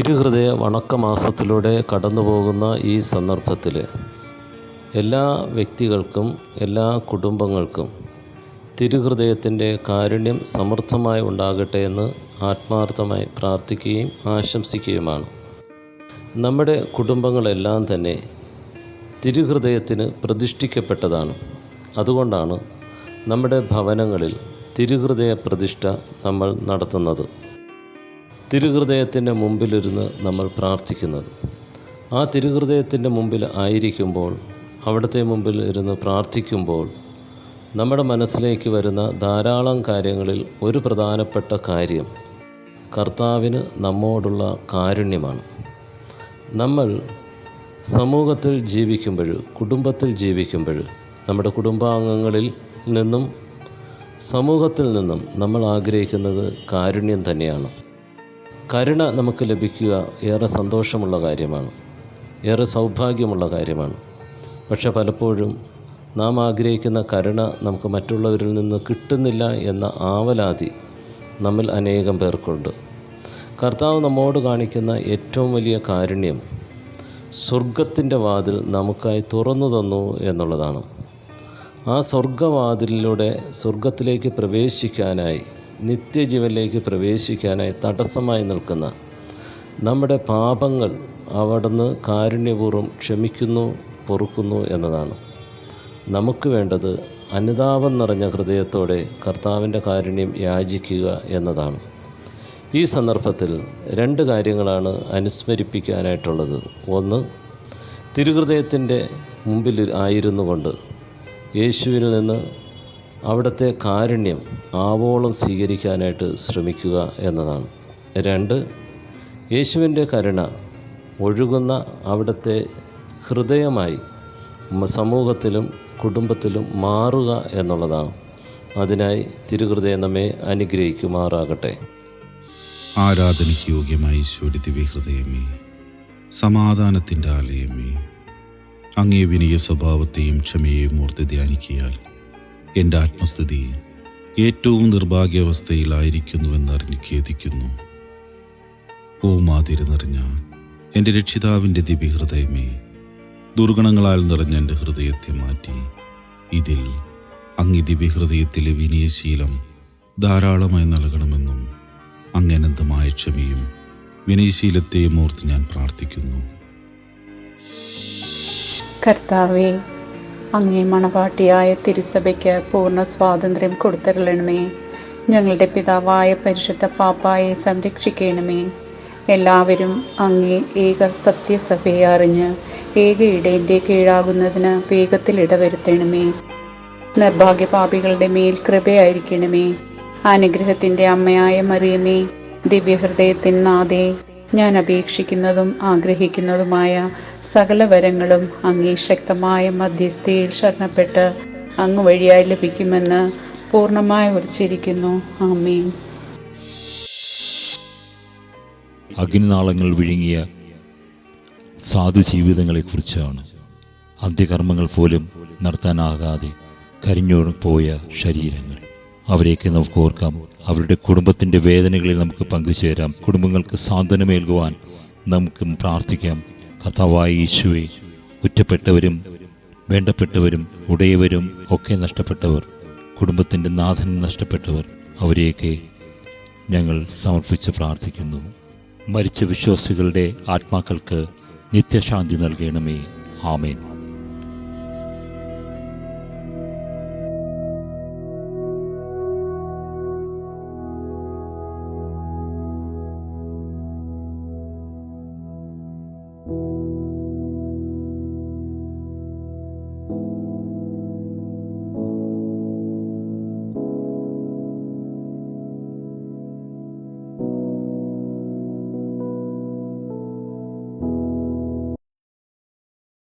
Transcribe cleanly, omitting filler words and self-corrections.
തിരുഹൃദയ വണക്കമാസത്തിലൂടെ കടന്നുപോകുന്ന ഈ സന്ദർഭത്തിൽ എല്ലാ വ്യക്തികൾക്കും എല്ലാ കുടുംബങ്ങൾക്കും തിരുഹൃദയത്തിൻ്റെ കാരുണ്യം സമൃദ്ധമായി ഉണ്ടാകട്ടെ എന്ന് ആത്മാർത്ഥമായി പ്രാർത്ഥിക്കുകയും ആശംസിക്കുകയുമാണ്. നമ്മുടെ കുടുംബങ്ങളെല്ലാം തന്നെ തിരുഹൃദയത്തിന് പ്രതിഷ്ഠിക്കപ്പെട്ടതാണ്. അതുകൊണ്ടാണ് നമ്മുടെ ഭവനങ്ങളിൽ തിരുഹൃദയ പ്രതിഷ്ഠ നമ്മൾ നടത്തുന്നത്, തിരുഹൃദയത്തിൻ്റെ മുമ്പിലിരുന്ന് നമ്മൾ പ്രാർത്ഥിക്കുന്നത്. ആ തിരുഹൃദയത്തിൻ്റെ മുമ്പിൽ ആയിരിക്കുമ്പോൾ, അവിടുത്തെ മുമ്പിൽ ഇരുന്ന് പ്രാർത്ഥിക്കുമ്പോൾ നമ്മുടെ മനസ്സിലേക്ക് വരുന്ന ധാരാളം കാര്യങ്ങളിൽ ഒരു പ്രധാനപ്പെട്ട കാര്യം കർത്താവിന് നമ്മോടുള്ള കാരുണ്യമാണ്. നമ്മൾ സമൂഹത്തിൽ ജീവിക്കുമ്പോൾ, കുടുംബത്തിൽ ജീവിക്കുമ്പോൾ, നമ്മുടെ കുടുംബാംഗങ്ങളിൽ നിന്നും സമൂഹത്തിൽ നിന്നും നമ്മൾ ആഗ്രഹിക്കുന്നത് കാരുണ്യം തന്നെയാണ്. കരുണ നമുക്ക് ലഭിക്കുക ഏറെ സന്തോഷമുള്ള കാര്യമാണ്, ഏറെ സൗഭാഗ്യമുള്ള കാര്യമാണ്. പക്ഷെ പലപ്പോഴും നാം ആഗ്രഹിക്കുന്ന കരുണ നമുക്ക് മറ്റുള്ളവരിൽ നിന്ന് കിട്ടുന്നില്ല എന്ന ആവലാതി നമ്മിൽ അനേകം പേർക്കുണ്ട്. കർത്താവ് നമ്മോട് കാണിക്കുന്ന ഏറ്റവും വലിയ കാരുണ്യം സ്വർഗത്തിൻ്റെ വാതിൽ നമുക്കായി തുറന്നു തന്നു എന്നുള്ളതാണ്. ആ സ്വർഗവാതിലിലൂടെ സ്വർഗത്തിലേക്ക് പ്രവേശിക്കാനായി, നിത്യജീവനിലേക്ക് പ്രവേശിക്കാനായി തടസ്സമായി നിൽക്കുന്ന നമ്മുടെ പാപങ്ങൾ അവിടുന്ന് കാരുണ്യപൂർവ്വം ക്ഷമിക്കുന്നു, പൊറുക്കുന്നു എന്നതാണ്. നമുക്ക് വേണ്ടത് അനുതാപം നിറഞ്ഞ ഹൃദയത്തോടെ കർത്താവിൻ്റെ കാരുണ്യം യാചിക്കുക എന്നതാണ്. ഈ സന്ദർഭത്തിൽ രണ്ട് കാര്യങ്ങളാണ് അനുസ്മരിപ്പിക്കാനായിട്ടുള്ളത്. ഒന്ന്, തിരുഹൃദയത്തിൻ്റെ മുമ്പിൽ ആയിരുന്നു കൊണ്ട് യേശുവിൽ നിന്ന് അവിടുത്തെ കാരുണ്യം ആവോളം സ്വീകരിക്കാനായിട്ട് ശ്രമിക്കുക എന്നതാണ്. രണ്ട്, യേശുവിൻ്റെ കരുണ ഒഴുകുന്ന അവിടുത്തെ ഹൃദയമായി സമൂഹത്തിലും കുടുംബത്തിലും മാറുക എന്നുള്ളതാണ്. അതിനായി തിരുഹൃദയം നമ്മെ അനുഗ്രഹിക്കുമാറാകട്ടെ. ആരാധനയ്ക്ക് യോഗ്യമായ ഈശോയുടെ ദിവ്യഹൃദയമേ, സമാധാനത്തിൻ്റെ ആലയമേ, അങ്ങേ വിനയ സ്വഭാവത്തെയും ക്ഷമയെയും ഓർത്ത് ധ്യാനിക്കിയാൽ എൻ്റെ ആത്മസ്ഥിതി ഏറ്റവും നിർഭാഗ്യാവസ്ഥയിലായിരിക്കുന്നുവെന്നറിഞ്ഞ് ഖേദിക്കുന്നു. ഓ മാതിരി നിറഞ്ഞ എൻ്റെ രക്ഷിതാവിൻ്റെ ദിവ്യഹൃദയമേ, ദുർഗണങ്ങളാൽ നിറഞ്ഞ എൻ്റെ ഹൃദയത്തെ മാറ്റി ഇതിൽ അങ്ങ് ദിവ്യഹൃദയത്തിലെ വിനയശീലം ധാരാളമായി നൽകണമെന്നും അങ്ങനന്തമായ ക്ഷമയും വിനയശീലത്തെയും ഓർത്ത് ഞാൻ പ്രാർത്ഥിക്കുന്നു. കർത്താവേ, അങ്ങേ മണവാട്ടിയായ തിരുസഭയ്ക്ക് പൂർണ്ണ സ്വാതന്ത്ര്യം കൊടുത്തരുളണമേ. ഞങ്ങളുടെ പിതാവായ പരിശുദ്ധ പാപ്പായെ സംരക്ഷിക്കണമേ. എല്ലാവരും അങ്ങേ ഏക സത്യസഭയെ അറിഞ്ഞ് ഏക ഇടയൻ്റെ കീഴാകുന്നതിന് വേഗത്തിൽ ഇടവരുത്തണമേ. നിർഭാഗ്യപാപികളുടെ മേൽ കൃപയായിരിക്കണമേ. അനുഗ്രഹത്തിൻ്റെ അമ്മയായ മറിയമേ, ദിവ്യഹൃദയത്തിൻ നാഥേ, ഞാൻ അപേക്ഷിക്കുന്നതും ആഗ്രഹിക്കുന്നതുമായ സകല വരങ്ങളും അങ്ങേ ശക്തമായ മധ്യസ്ഥയിൽ ശരണപ്പെട്ട് അങ്ങ് വഴിയായി ലഭിക്കുമെന്ന് പൂർണ്ണമായി ഉറച്ചിരിക്കുന്നു. ആമേൻ. അഗ്നിനാളങ്ങൾ വിഴുങ്ങിയ സാധു ജീവിതങ്ങളെക്കുറിച്ചാണ്. അന്ത്യകർമ്മങ്ങൾ പോലും നടത്താനാകാതെ കരിഞ്ഞു പോയ ശരീരങ്ങൾ, അവരെയൊക്കെ നമുക്ക് ഓർക്കാം. അവരുടെ കുടുംബത്തിൻ്റെ വേദനകളിൽ നമുക്ക് പങ്കുചേരാം. കുടുംബങ്ങൾക്ക് സാന്ത്വനമേൽക്കുവാൻ നമുക്ക് പ്രാർത്ഥിക്കാം. കർത്താവായ യേശുവേ, ഒറ്റപ്പെട്ടവരും വേണ്ടപ്പെട്ടവരും ഉടയവരും ഒക്കെ നഷ്ടപ്പെട്ടവർ, കുടുംബത്തിൻ്റെ നാഥൻ നഷ്ടപ്പെട്ടവർ, അവരെയൊക്കെ ഞങ്ങൾ സമർപ്പിച്ച് പ്രാർത്ഥിക്കുന്നു. മരിച്ച വിശ്വാസികളുടെ ആത്മാക്കൾക്ക് നിത്യശാന്തി നൽകണമേ. ആമേൻ.